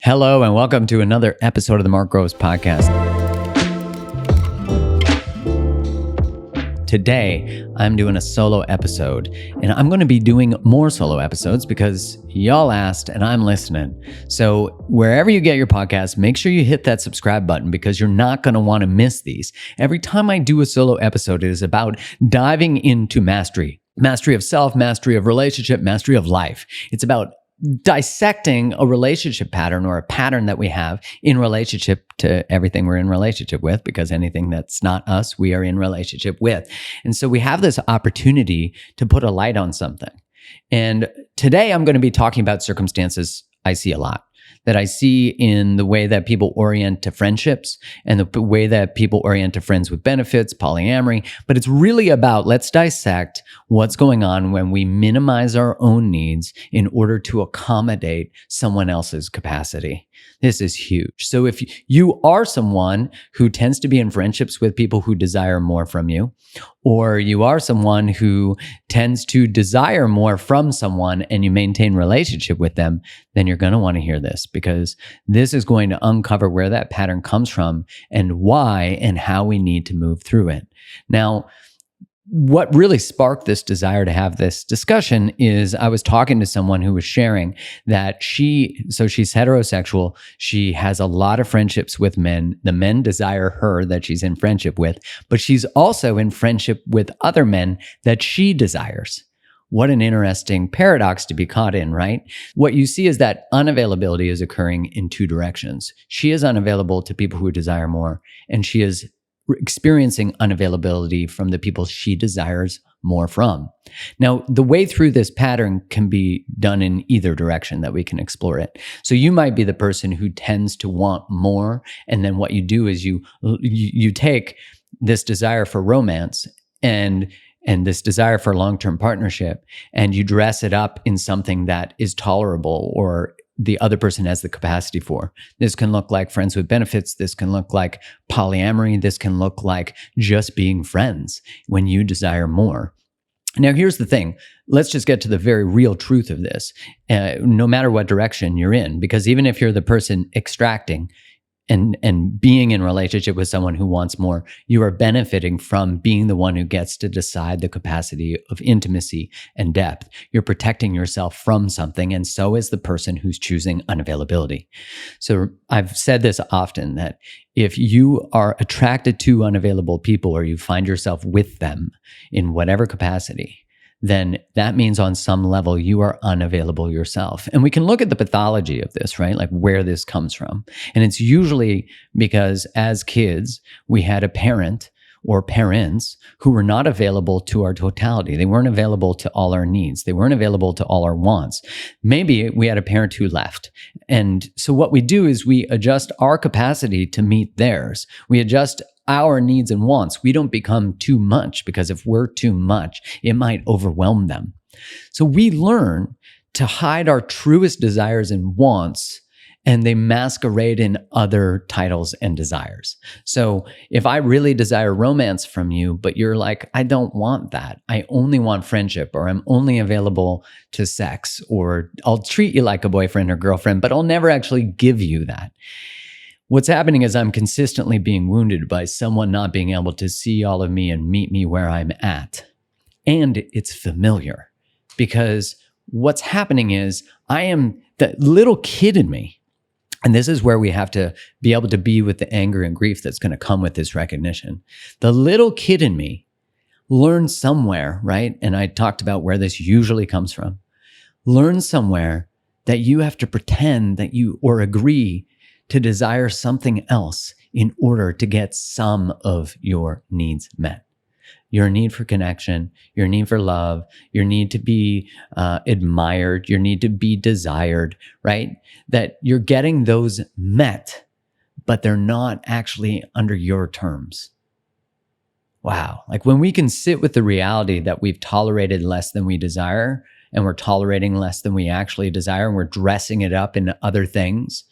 Hello, and welcome to another episode of the Mark Groves Podcast. Today, I'm doing a solo episode, and I'm going to be doing more solo episodes because y'all asked and I'm listening. So wherever you get your podcast, make sure you hit that subscribe button because you're not going to want to miss these. Every time I do a solo episode, it is about diving into mastery. Mastery of self, mastery of relationship, mastery of life. It's about dissecting a relationship pattern or a pattern that we have in relationship to everything we're in relationship with, because anything that's not us, we are in relationship with. And so we have this opportunity to put a light on something. And today I'm going to be talking about circumstances I see a lot, that I see in the way that people orient to friendships and the way that people orient to friends with benefits, polyamory. But it's really about, let's dissect what's going on when we minimize our own needs in order to accommodate someone else's capacity. This is huge. So if you are someone who tends to be in friendships with people who desire more from you, or you are someone who tends to desire more from someone and you maintain relationship with them, then you're going to want to hear this, because this is going to uncover where that pattern comes from and why and how we need to move through it. Now, what really sparked this desire to have this discussion is I was talking to someone who was sharing that she's heterosexual. She has a lot of friendships with men. The men desire her that she's in friendship with, but she's also in friendship with other men that she desires. What an interesting paradox to be caught in, right? What you see is that unavailability is occurring in two directions. She is unavailable to people who desire more, and she is experiencing unavailability from the people she desires more from. Now, the way through this pattern can be done in either direction that we can explore it. So you might be the person who tends to want more, and then what you do is you take this desire for romance and this desire for long-term partnership, and you dress it up in something that is tolerable or the other person has the capacity for. This can look like friends with benefits. This can look like polyamory. This can look like just being friends when you desire more. Now, here's the thing. Let's just get to the very real truth of this, no matter what direction you're in, because even if you're the person extracting and being in relationship with someone who wants more, you are benefiting from being the one who gets to decide the capacity of intimacy and depth. You're protecting yourself from something, and so is the person who's choosing unavailability. So I've said this often, that if you are attracted to unavailable people, or you find yourself with them in whatever capacity, then that means on some level you are unavailable yourself. And we can look at the pathology of this, right? Like where this comes from. And it's usually because as kids, we had a parent or parents who were not available to our totality. They weren't available to all our needs. They weren't available to all our wants. Maybe we had a parent who left. And so what we do is we adjust our capacity to meet theirs. We adjust our needs and wants. We don't become too much, because if we're too much, it might overwhelm them. So we learn to hide our truest desires and wants, and they masquerade in other titles and desires. So if I really desire romance from you, but you're like, I don't want that. I only want friendship, or I'm only available to sex, or I'll treat you like a boyfriend or girlfriend, but I'll never actually give you that. What's happening is I'm consistently being wounded by someone not being able to see all of me and meet me where I'm at. And it's familiar, because what's happening is I am the little kid in me. And this is where we have to be able to be with the anger and grief that's going to come with this recognition. The little kid in me learned somewhere, right? And I talked about where this usually comes from. Learn somewhere that you have to pretend that you, or agree to desire something else in order to get some of your needs met. Your need for connection, your need for love, your need to be admired, your need to be desired, right? That you're getting those met, but they're not actually under your terms. Wow. Like when we can sit with the reality that we've tolerated less than we desire, and we're tolerating less than we actually desire, and we're dressing it up in other things,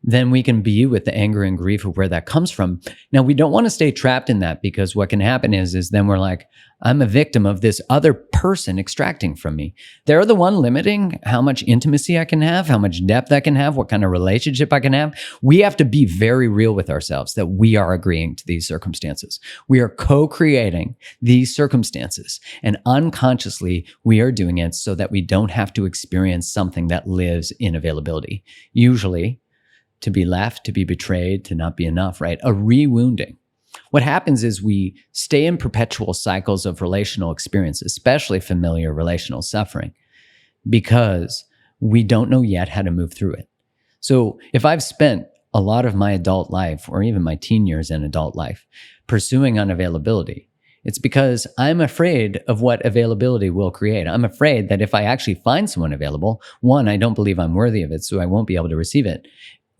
then we can be with the anger and grief of where that comes from. Now, we don't want to stay trapped in that, because what can happen is then we're like, I'm a victim of this other person extracting from me. They're the one limiting how much intimacy I can have, how much depth I can have, what kind of relationship I can have. We have to be very real with ourselves that we are agreeing to these circumstances. We are co-creating these circumstances, and unconsciously we are doing it so that we don't have to experience something that lives in availability. Usually, to be left, to be betrayed, to not be enough, right? A re-wounding. What happens is we stay in perpetual cycles of relational experience, especially familiar relational suffering, because we don't know yet how to move through it. So if I've spent a lot of my adult life, or even my teen years in adult life, pursuing unavailability, it's because I'm afraid of what availability will create. I'm afraid that if I actually find someone available, one, I don't believe I'm worthy of it, so I won't be able to receive it.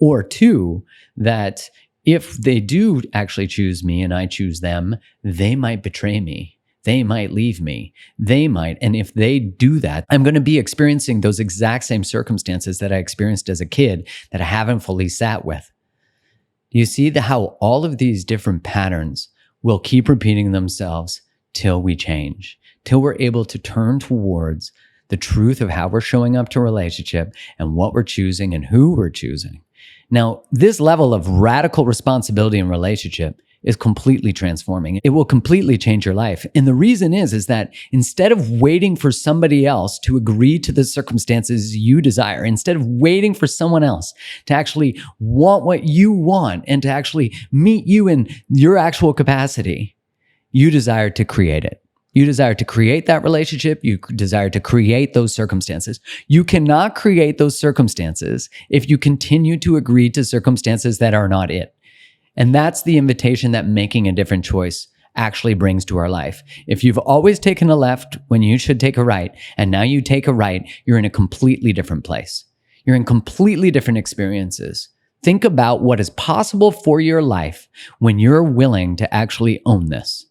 Or two, that if they do actually choose me and I choose them, they might betray me. They might leave me. They might. And if they do that, I'm going to be experiencing those exact same circumstances that I experienced as a kid that I haven't fully sat with. You see how all of these different patterns will keep repeating themselves till we change, till we're able to turn towards the truth of how we're showing up to relationship and what we're choosing and who we're choosing. Now, this level of radical responsibility in relationship is completely transforming. It will completely change your life. And the reason is that instead of waiting for somebody else to agree to the circumstances you desire, instead of waiting for someone else to actually want what you want and to actually meet you in your actual capacity, you desire to create it. You desire to create that relationship. You desire to create those circumstances. You cannot create those circumstances if you continue to agree to circumstances that are not it. And that's the invitation that making a different choice actually brings to our life. If you've always taken a left when you should take a right, and now you take a right, you're in a completely different place. You're in completely different experiences. Think about what is possible for your life when you're willing to actually own this.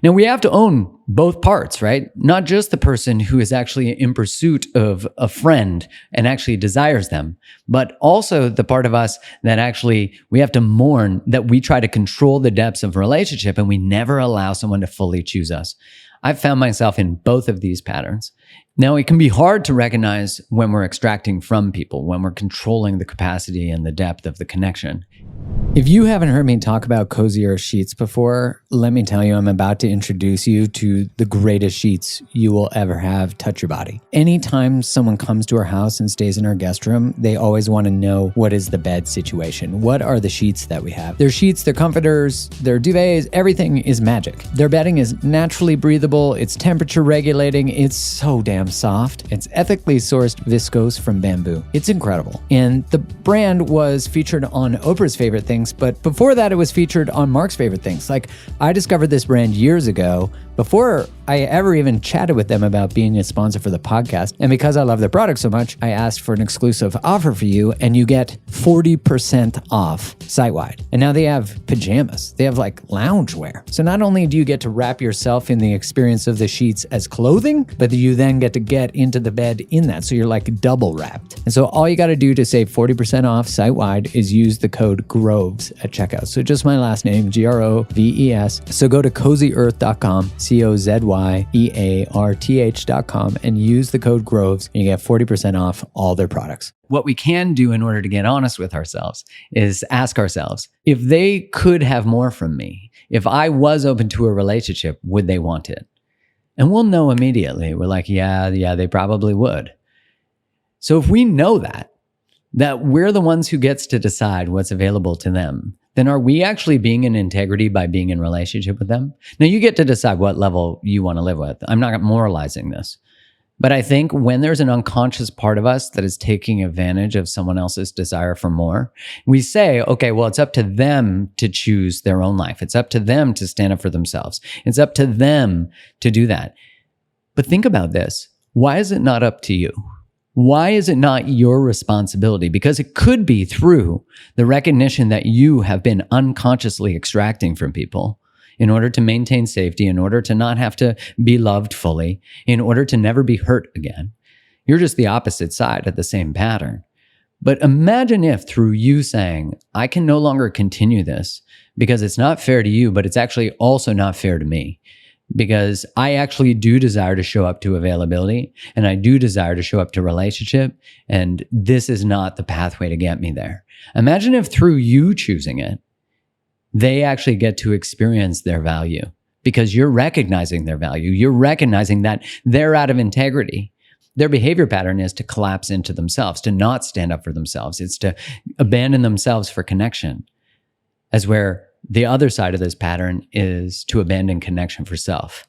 Now, we have to own both parts, right? Not just the person who is actually in pursuit of a friend and actually desires them, but also the part of us that actually we have to mourn that we try to control the depths of relationship and we never allow someone to fully choose us. I've found myself in both of these patterns. Now, it can be hard to recognize when we're extracting from people, when we're controlling the capacity and the depth of the connection. If you haven't heard me talk about cozier sheets before, let me tell you, I'm about to introduce you to the greatest sheets you will ever have touch your body. Anytime someone comes to our house and stays in our guest room, they always want to know, what is the bed situation? What are the sheets that we have? Their sheets, their comforters, their duvets, everything is magic. Their bedding is naturally breathable. It's temperature regulating. It's so damn soft. It's ethically sourced viscose from bamboo. It's incredible. And the brand was featured on Oprah's Favorite Things, but before that, it was featured on Mark's Favorite Things. Like, I discovered this brand years ago before I ever even chatted with them about being a sponsor for the podcast. And because I love their product so much, I asked for an exclusive offer for you, and you get 40% off site-wide. And now they have pajamas. They have like loungewear. So not only do you get to wrap yourself in the experience of the sheets as clothing, but you then get to get into the bed in that. So you're like double wrapped. And so all you got to do to save 40% off site-wide is use the code GROVES at checkout. So just my last name, GROVES. So go to CozyEarth.com, COZYEARTH.com, and use the code GROVES, and you get 40% off all their products. What we can do in order to get honest with ourselves is ask ourselves, if they could have more from me, if I was open to a relationship, would they want it? And we'll know immediately. We're like, yeah, they probably would. So if we know that we're the ones who gets to decide what's available to them, then are we actually being in integrity by being in relationship with them? Now, you get to decide what level you want to live with. I'm not moralizing this. But I think when there's an unconscious part of us that is taking advantage of someone else's desire for more, we say, okay, well, it's up to them to choose their own life. It's up to them to stand up for themselves. It's up to them to do that. But think about this. Why is it not up to you? Why is it not your responsibility? Because it could be through the recognition that you have been unconsciously extracting from people in order to maintain safety, in order to not have to be loved fully, in order to never be hurt again. You're just the opposite side of the same pattern. But imagine if through you saying, I can no longer continue this because it's not fair to you, but it's actually also not fair to me. Because I actually do desire to show up to availability, and I do desire to show up to relationship, and this is not the pathway to get me there. Imagine if through you choosing it, they actually get to experience their value because you're recognizing their value. You're recognizing that they're out of integrity. Their behavior pattern is to collapse into themselves, to not stand up for themselves. It's to abandon themselves for connection, as where the other side of this pattern is to abandon connection for self.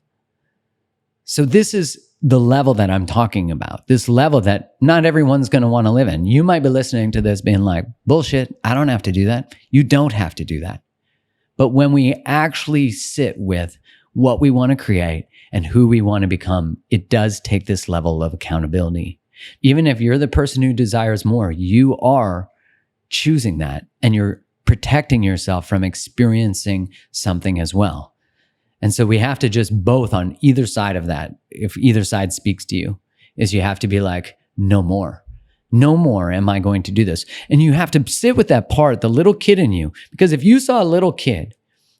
So this is the level that I'm talking about, this level that not everyone's going to want to live in. You might be listening to this being like, bullshit, I don't have to do that. You don't have to do that. But when we actually sit with what we want to create and who we want to become, it does take this level of accountability. Even if you're the person who desires more, you are choosing that, and you're protecting yourself from experiencing something as well. And so we have to just both on either side of that, if either side speaks to you, is you have to be like, no more. No more am I going to do this. And you have to sit with that part, the little kid in you. Because if you saw a little kid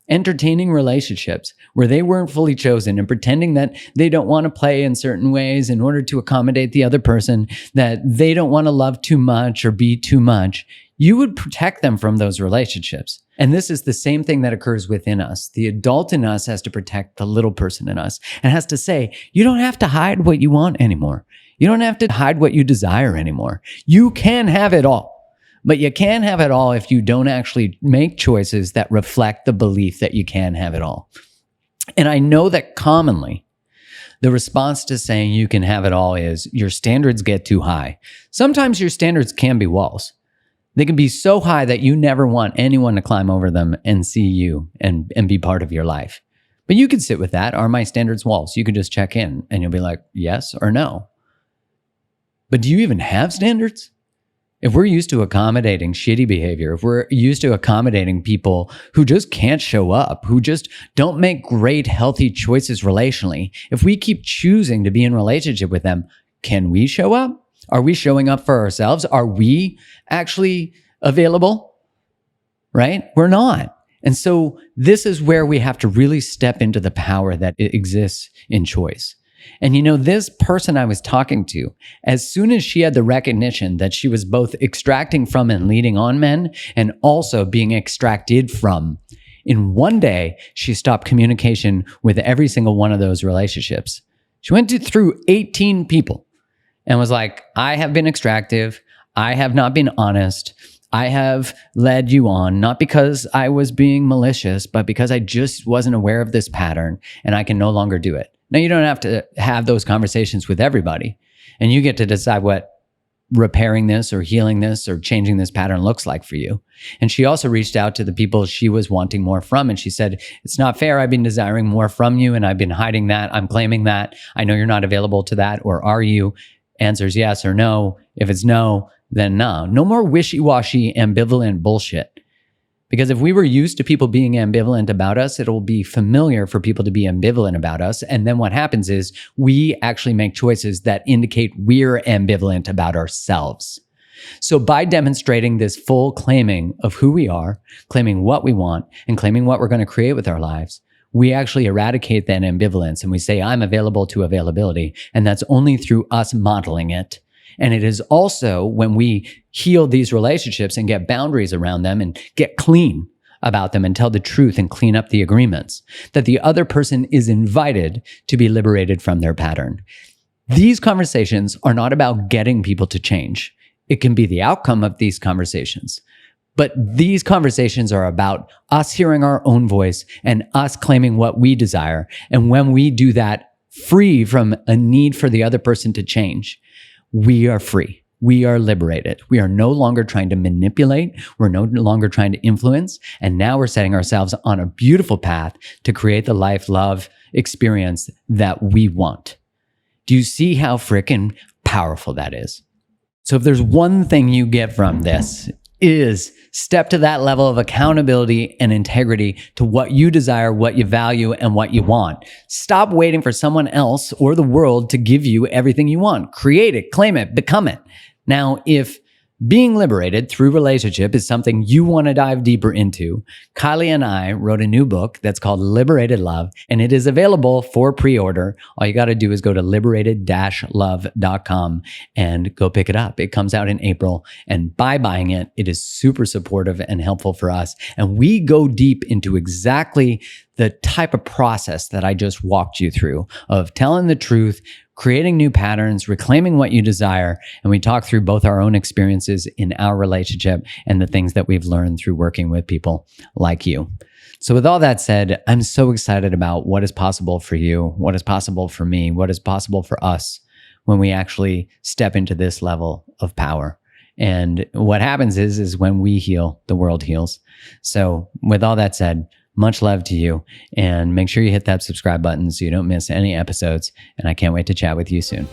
entertaining relationships where they weren't fully chosen and pretending that they don't want to play in certain ways in order to accommodate the other person, that they don't want to love too much or be too much, you would protect them from those relationships. And this is the same thing that occurs within us. The adult in us has to protect the little person in us and has to say, you don't have to hide what you want anymore. You don't have to hide what you desire anymore. You can have it all. But you can't have it all if you don't actually make choices that reflect the belief that you can have it all. And I know that commonly the response to saying you can have it all is your standards get too high. Sometimes your standards can be walls. They can be so high that you never want anyone to climb over them and see you and be part of your life. But you can sit with that. Are my standards walls? You can just check in and you'll be like, yes or no. But do you even have standards? If we're used to accommodating shitty behavior, if we're used to accommodating people who just can't show up, who just don't make great, healthy choices relationally, if we keep choosing to be in relationship with them, can we show up? Are we showing up for ourselves? Are we actually available? Right? We're not. And so this is where we have to really step into the power that exists in choice. And this person I was talking to, as soon as she had the recognition that she was both extracting from and leading on men and also being extracted from, in one day, she stopped communication with every single one of those relationships. She went through 18 people and was like, I have been extractive. I have not been honest. I have led you on, not because I was being malicious, but because I just wasn't aware of this pattern and I can no longer do it. Now, you don't have to have those conversations with everybody, and you get to decide what repairing this or healing this or changing this pattern looks like for you. And she also reached out to the people she was wanting more from, and she said, it's not fair. I've been desiring more from you, and I've been hiding that. I'm claiming that. I know you're not available to that, or are you? Answers yes or no. If it's no, then no. No more wishy-washy, ambivalent bullshit. Because if we were used to people being ambivalent about us, it'll be familiar for people to be ambivalent about us. And then what happens is we actually make choices that indicate we're ambivalent about ourselves. So by demonstrating this full claiming of who we are, claiming what we want, and claiming what we're going to create with our lives, we actually eradicate that ambivalence and we say, I'm available to availability. And that's only through us modeling it. And it is also when we heal these relationships and get boundaries around them and get clean about them and tell the truth and clean up the agreements, that the other person is invited to be liberated from their pattern. These conversations are not about getting people to change. It can be the outcome of these conversations. But these conversations are about us hearing our own voice and us claiming what we desire. And when we do that, free from a need for the other person to change, we are free. We are liberated. We are no longer trying to manipulate. We're no longer trying to influence. And now we're setting ourselves on a beautiful path to create the life, love, experience that we want. Do you see how freaking powerful that is? So if there's one thing you get from this, is step to that level of accountability and integrity to what you desire, what you value, and what you want. Stop waiting for someone else or the world to give you everything you want. Create it, claim it, become it. Now, if Being liberated through relationship is something you want to dive deeper into. Kylie and I wrote a new book that's called Liberated Love, and it is available for pre-order. All you got to do is go to liberated-love.com and go pick it up. It comes out in April, and by buying it, it is super supportive and helpful for us. And we go deep into exactly the type of process that I just walked you through of telling the truth, creating new patterns, reclaiming what you desire. And we talk through both our own experiences in our relationship and the things that we've learned through working with people like you. So with all that said, I'm so excited about what is possible for you, what is possible for me, what is possible for us when we actually step into this level of power. And what happens is when we heal, the world heals. So with all that said, much love to you, and make sure you hit that subscribe button so you don't miss any episodes. And I can't wait to chat with you soon.